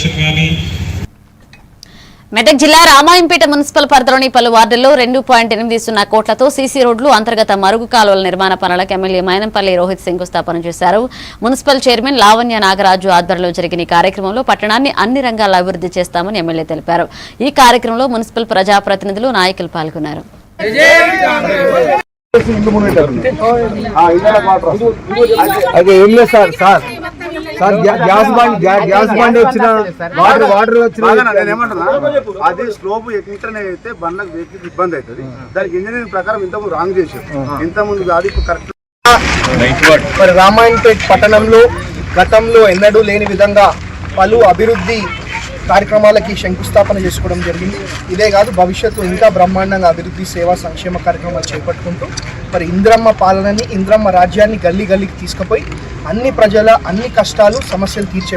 Corporation కానీ మెదక్ జిల్లా Ramayampet municipal పరిధిలోని పలు వార్డుల్లో 2.80 కోట్లతో సీసీ రోడ్లు అంతర్గత మరుగు కాలువల నిర్మాణ పనులకు ఎమ్మెల్యే మైనంపల్లి రోహిత్ శంకుస్థాపన చేశారు. మున్సిపల్ చైర్మన్ లావణ్య నాగరాజు ఆధ్వర్యంలో జరిగిన ఈ కార్యక్రమంలో పట్టణాన్ని అన్ని రంగాల్లో అభివృద్ధి చేస్తామని ఎమ్మెల్యే తెలిపారు. ఈ కార్యక్రమంలో మున్సిపల్ ప్రజాప్రతినిధులు నాయకులు పాల్గొన్నారు. అదే ఏం లేదు సార్ సార్ సార్ గ్యాస్ బండి వచ్చిన వాటర్ వచ్చిన అది స్లోప్ ఎక్కించనే అయితే బండ్లకు వెహికల్ ఇబ్బంది అవుతుంది. దానికి ఇంజనీరింగ్ ప్రకారం ఇంతకుముందు రాంగ్ చేశారు. ఇంతకుముందు అది కరెక్ట్. మరి రామాయంపేట్ పట్టణంలో గతంలో ఎన్నడూ లేని విధంగా పలు అభివృద్ధి కార్యక్రమాలకి శంకుస్థాపన చేసుకోవడం జరిగింది. ఇదే కాదు, భవిష్యత్తు ఇంకా బ్రహ్మాండంగా అభివృద్ధి సేవా సంక్షేమ కార్యక్రమాలు చేపట్టుకుంటూ మరి ఇంద్రమ్మ పాలనని, ఇంద్రమ్మ రాజ్యాన్ని గల్లీ గల్లీకి తీసుకుపోయి అన్ని ప్రజల అన్ని కష్టాలు సమస్యలు తీర్చే